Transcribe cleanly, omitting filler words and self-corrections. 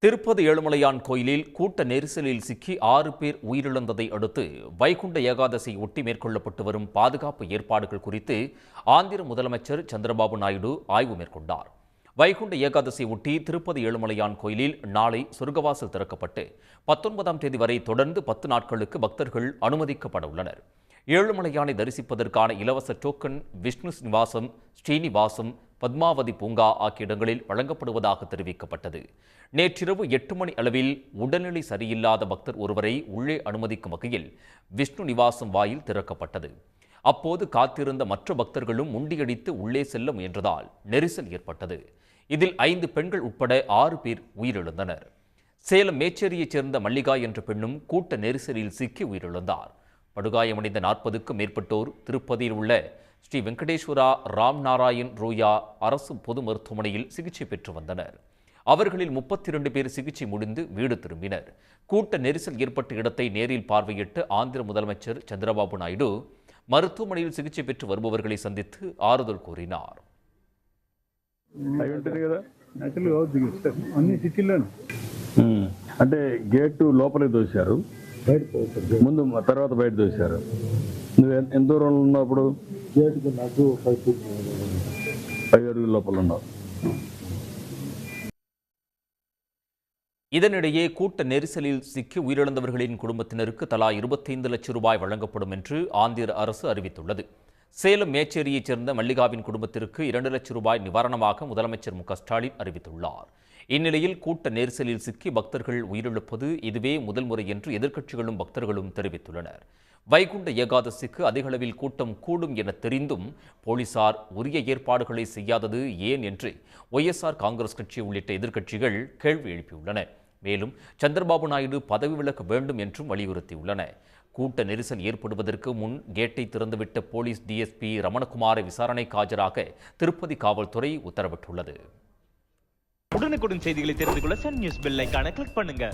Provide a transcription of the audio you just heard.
திருப்பதி ஏழுமலையான் கோயிலில் கூட்ட நெரிசலில் சிக்கி 6 பேர் உயிரிழந்ததை அடுத்து வைகுண்ட ஏகாதசி ஒட்டி மேற்கொள்ளப்பட்டு வரும் பாதுகாப்பு ஏற்பாடுகள் குறித்து ஆந்திர முதலமைச்சர் சந்திரபாபு நாயுடு ஆய்வு மேற்கொண்டார். வைகுண்ட ஏகாதசி ஒட்டி திருப்பதி ஏழுமலையான் கோயிலில் நாளை சொர்க்கவாசல் திறக்கப்பட்டு 19ஆம் தேதி வரை தொடர்ந்து 10 நாட்களுக்கு பக்தர்கள் அனுமதிக்கப்பட உள்ளனர். ஏழுமலையானை தரிசிப்பதற்கான இலவச டோக்கன் விஷ்ணு நிவாசம், ஸ்ரீனிவாசம், பத்மாவதி பூங்கா ஆகிய இடங்களில் வழங்கப்படுவதாக தெரிவிக்கப்பட்டது. நேற்றிரவு 8 மணி அளவில் உடல்நிலை சரியில்லாத பக்தர் ஒருவரை உள்ளே அனுமதிக்கும் வகையில் விஷ்ணு நிவாசம் வாயில் திறக்கப்பட்டது. அப்போது காத்திருந்த மற்ற பக்தர்களும் முண்டியடித்து உள்ளே செல்ல முயன்றதால் நெரிசல் ஏற்பட்டது. இதில் 5 பெண்கள் உட்பட 6 பேர் உயிரிழந்தனர். சேலம் மேச்சேரியைச் சேர்ந்த மல்லிகா என்ற பெண்ணும் கூட்ட நெரிசலில் சிக்கி உயிரிழந்தார். படுகாயமடைந்த 40க்கும் மேற்பட்டோர் திருப்பதியில் உள்ள ஸ்ரீ வெங்கடேஸ்வரா ராம் நாராயண் ரோயா அரசு பொது மருத்துவமனையில் சிகிச்சை பெற்று வந்தனர். அவர்களில் 32 பேர் சிகிச்சை முடிந்து வீடு திரும்பினர். கூட்ட நெரிசல் ஏற்பட்ட இடத்தை நேரில் பார்வையிட்ட ஆந்திர முதலமைச்சர் சந்திரபாபு நாயுடு மருத்துவமனையில் சிகிச்சை பெற்று வருபவர்களை சந்தித்து ஆறுதல் கூறினார். అంటే గేటు లోపలికి దోశారు, ముందు తర్వాత బయట దోశారు. నువ్వు ఎంత దూరంలో ఉన్నప్పుడు? గేటుకి నాకు 5 అడుగుల లోపల ఉన్నావు. இதனிடையே கூட்ட நெரிசலில் சிக்கி உயிரிழந்தவர்களின் குடும்பத்தினருக்கு தலா 25 லட்சம் ரூபாய் வழங்கப்படும் என்று ஆந்திர அரசு அறிவித்துள்ளது. சேலம் மேச்சேரியைச் சேர்ந்த மல்லிகாவின் குடும்பத்திற்கு 2 லட்சம் ரூபாய் நிவாரணமாக முதலமைச்சர் மு.க.ஸ்டாலின் அறிவித்துள்ளார். இந்நிலையில் கூட்ட நெரிசலில் சிக்கி பக்தர்கள் உயிரிழப்பது இதுவே முதல் முறை என்று எதிர்க்கட்சிகளும் பக்தர்களும் தெரிவித்துள்ளனர். வைகுண்ட ஏகாதசிக்கு அதிக அளவில் கூட்டம் கூடும் என தெரிந்தும் போலீசார் உரிய ஏற்பாடுகளை செய்யாதது ஏன் என்று ஒய்எஸ்ஆர் காங்கிரஸ் கட்சி உள்ளிட்ட எதிர்க்கட்சிகள் கேள்வி எழுப்பியுள்ளன. மேலும் சந்திரபாபு நாயுடு பதவி விலக வேண்டும் என்றும் வலியுறுத்தியுள்ளன. கூட்ட நெரிசல் ஏற்படுவதற்கு முன் கேட்டை திறந்துவிட்ட போலீஸ் டிஎஸ்பி ரமணகுமாரை விசாரணைக்கு ஆஜராக திருப்பதி காவல்துறை உத்தரவிட்டுள்ளது. உடனுக்குடன் செய்திகளை தெரிந்து கொள்ள சன் நியூஸ் பெல் ஐகானை கிளிக் பண்ணுங்க.